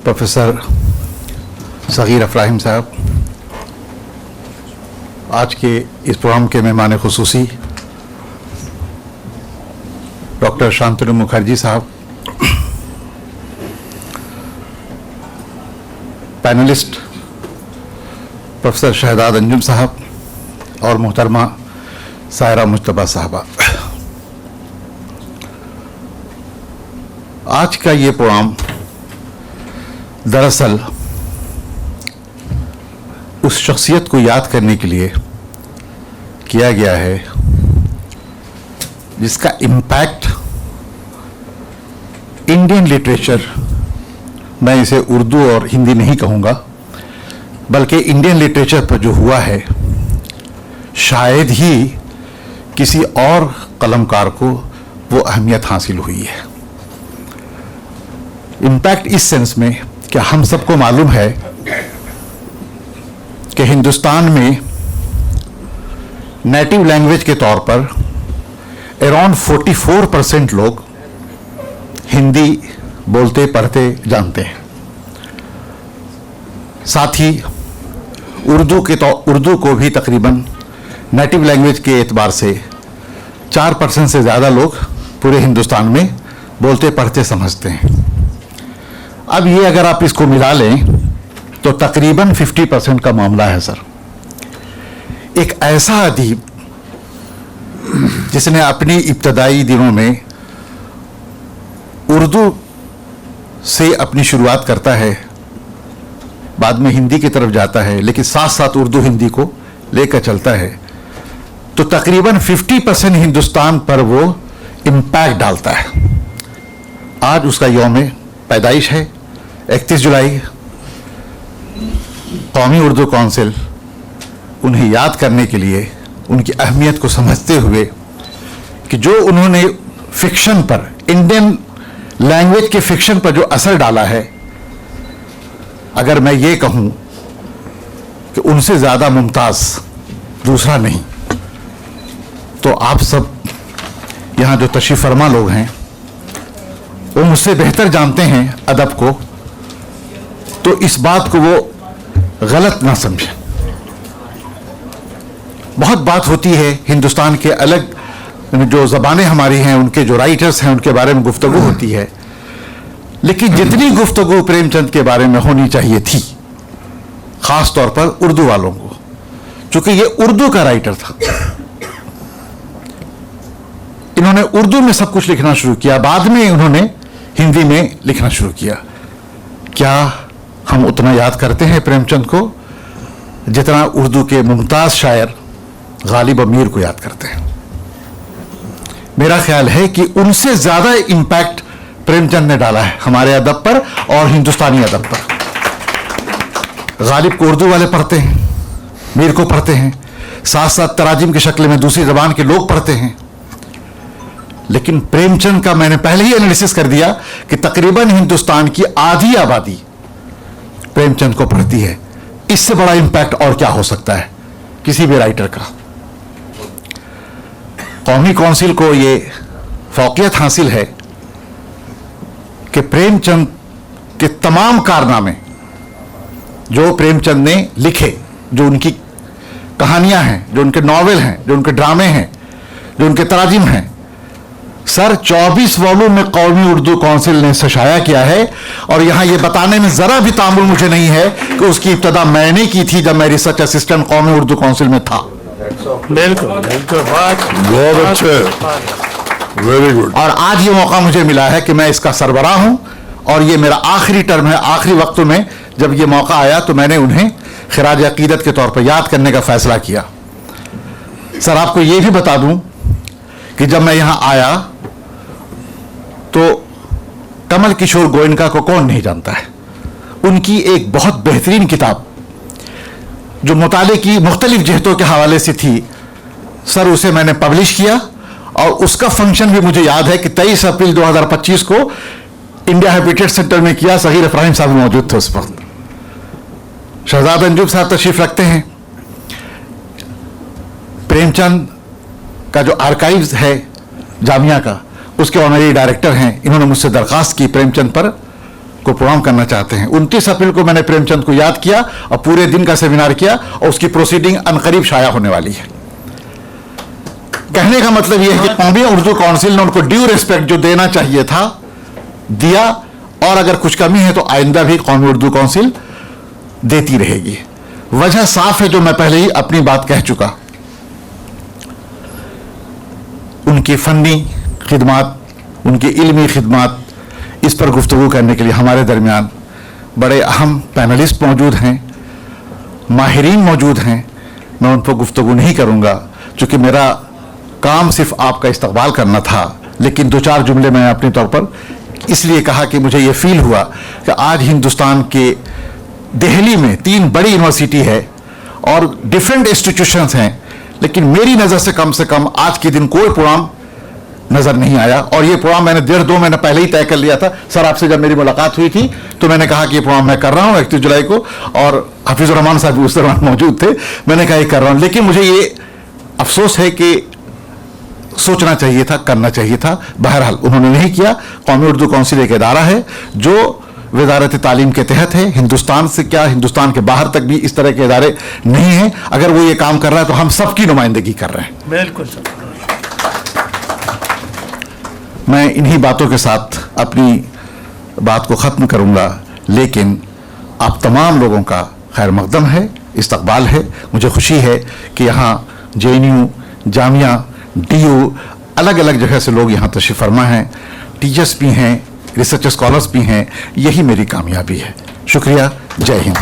Professor Sagir अफराहिम साहब, आज के इस प्रोग्राम के मेहमान खुसूसी डॉक्टर शांतनु मुखर्जी साहब, पैनलिस्ट प्रोफेसर शहजाद अंजुम साहब और मोहतरमा सायरा मुश्तबा साहबा। आज का ये प्रोग्राम दरअसल उस शख्सियत को याद करने के लिए किया गया है जिसका इम्पैक्ट इंडियन लिटरेचर, मैं इसे उर्दू और हिंदी नहीं कहूँगा, बल्कि इंडियन लिटरेचर पर जो हुआ है शायद ही किसी और कलमकार को वो अहमियत हासिल हुई है। इम्पैक्ट इस सेंस में कि हम सबको मालूम है कि हिंदुस्तान में नेटिव लैंग्वेज के तौर पर अराउंड 44% लोग हिंदी बोलते पढ़ते जानते हैं। साथ ही उर्दू को भी तकरीबन नेटिव लैंग्वेज के एतबार से 4% से ज़्यादा लोग पूरे हिंदुस्तान में बोलते पढ़ते समझते हैं। अब ये अगर आप इसको मिला लें तो तकरीबन 50% का मामला है सर। एक ऐसा अदीब जिसने अपनी इब्तदाई दिनों में उर्दू से अपनी शुरुआत करता है, बाद में हिंदी की तरफ जाता है, लेकिन साथ साथ उर्दू हिंदी को लेकर चलता है, तो तकरीबन 50% हिंदुस्तान पर वो इम्पैक्ट डालता है। आज उसका यौम पैदाइश है 31 जुलाई। कौमी उर्दू काउंसिल उन्हें याद करने के लिए, उनकी अहमियत को समझते हुए कि जो उन्होंने फिक्शन पर, इंडियन लैंग्वेज के फिक्शन पर जो असर डाला है, अगर मैं ये कहूँ कि उनसे ज़्यादा मुमताज़ दूसरा नहीं, तो आप सब यहाँ जो तशरीफ़ फरमा लोग हैं वो मुझसे बेहतर जानते हैं अदब को, तो इस बात को वो गलत ना समझें। बहुत बात होती है हिंदुस्तान के अलग जो ज़बानें हमारी हैं, उनके जो राइटर्स हैं, उनके बारे में गुफ्तगू होती है, लेकिन जितनी गुफ्तगू प्रेमचंद के बारे में होनी चाहिए थी, ख़ास तौर पर उर्दू वालों को, चूँकि ये उर्दू का राइटर था, इन्होंने उर्दू में सब कुछ लिखना शुरू किया, बाद में उन्होंने हिंदी में लिखना शुरू किया। क्या हम उतना याद करते हैं प्रेमचंद को जितना उर्दू के मुमताज़ शायर गालिब अमीर को याद करते हैं? मेरा ख्याल है कि उनसे ज़्यादा इम्पैक्ट प्रेमचंद ने डाला है हमारे अदब पर और हिंदुस्तानी अदब पर। गालिब को उर्दू वाले पढ़ते हैं, मीर को पढ़ते हैं, साथ साथ तराजिम की शक्ल में दूसरी ज़बान के लोग पढ़ते हैं, लेकिन प्रेमचंद का मैंने पहले ही एनालिसिस कर दिया कि तकरीबन हिंदुस्तान की आधी आबादी प्रेमचंद को पढ़ती है। इससे बड़ा इम्पैक्ट और क्या हो सकता है किसी भी राइटर का? कौमी काउंसिल को ये फौकियत हासिल है कि प्रेमचंद के तमाम कारनामे जो प्रेमचंद ने लिखे, जो उनकी कहानियां हैं, जो उनके नॉवेल हैं, जो उनके ड्रामे हैं, जो उनके तराजिम हैं, सर 24 वॉल्यूम में कौमी उर्दू काउंसिल ने शाया किया है। और यहाँ ये बताने में ज़रा भी तामुल मुझे नहीं है कि उसकी इब्तदा मैंने की थी जब मैं रिसर्च असिस्टेंट कौमी उर्दू काउंसिल में था। बिल्कुल बिल्कुल, बहुत अच्छे, वेरी गुड। और आज ये मौका मुझे मिला है कि मैं इसका सरबराह हूँ और ये मेरा आखिरी टर्म है। आखिरी वक्त में जब ये मौका आया तो मैंने उन्हें खिराज अकीदत के तौर पर याद करने का फैसला किया। सर आपको ये भी बता दूँ कि जब मैं यहाँ आया तो कमल किशोर गोयनका को कौन नहीं जानता है। उनकी एक बहुत बेहतरीन किताब जो मुताले की मुख्तलिफ जहतों के हवाले से थी, सर उसे मैंने पब्लिश किया और उसका फंक्शन भी मुझे याद है कि 23 अप्रैल 2025 को इंडिया हैबिटेट सेंटर में किया। सगीर अफराहिम साहब मौजूद थे उस वक्त। शहजाद अंजुम साहब तशरीफ रखते हैं। प्रेमचंद का जो आर्काइव्स है जामिया का, उसके ऑनरी डायरेक्टर हैं। इन्होंने मुझसे दरख्वास्त की प्रेमचंद पर को प्रणाम करना चाहते हैं। 29 अप्रैल को मैंने प्रेमचंद को याद किया और पूरे दिन का सेमिनार किया और उसकी प्रोसीडिंग अनकरीब शाया होने वाली है। कहने का मतलब यह है कि कौमी उर्दू काउंसिल ने उनको ड्यू रिस्पेक्ट जो देना चाहिए था दिया, और अगर कुछ कमी है तो आइंदा भी कौमी उर्दू काउंसिल देती रहेगी। वजह साफ है जो मैं पहले ही अपनी बात कह चुका, उनकी फनी खिदमात, उनकी इल्मी खिदमात, इस पर गुफ्तगू करने के लिए हमारे दरमियान बड़े अहम पैनलिस्ट मौजूद हैं, माहिरीन मौजूद हैं। मैं उन पर गुफ्तगू नहीं करूँगा चूँकि मेरा काम सिर्फ आपका इस्तकबाल करना था, लेकिन दो चार जुमले मैंने अपने तौर पर इसलिए कहा कि मुझे ये फील हुआ कि आज हिंदुस्तान के दिल्ली में 3 बड़ी यूनिवर्सिटी है और डिफरेंट इंस्टीट्यूशंस हैं, लेकिन मेरी नज़र से कम आज के दिन कोई प्रोग्राम नज़र नहीं आया। और ये प्रोग्राम मैंने 1.5-2 महीने पहले ही तय कर लिया था। सर आपसे जब मेरी मुलाकात हुई थी तो मैंने कहा कि ये प्रोग्राम मैं कर रहा हूँ 31 जुलाई को, और हफीज़ुर रहमान साहब भी उस दौरान मौजूद थे। मैंने कहा ये कर रहा हूँ, लेकिन मुझे ये अफसोस है कि सोचना चाहिए था, करना चाहिए था। बहरहाल उन्होंने नहीं किया। कौमी उर्दू काउंसिल एक इदारा है जो वजारत तालीम के तहत है। हिंदुस्तान से क्या, हिंदुस्तान के बाहर तक भी इस तरह के इदारे नहीं हैं। अगर वो ये काम कर रहा है तो हम सबकी नुमाइंदगी कर रहे हैं। बिल्कुल सर। मैं इन्हीं बातों के साथ अपनी बात को ख़त्म करूँगा, लेकिन आप तमाम लोगों का खैर मकदम है, इस्तकबाल है। मुझे खुशी है कि यहाँ JNU, जामिया, DU, अलग अलग जगह से लोग यहाँ तशरीफ़ फरमा हैं, टीचर्स भी हैं, रिसर्च स्कॉलर्स भी हैं। यही मेरी कामयाबी है। शुक्रिया। जय हिंद।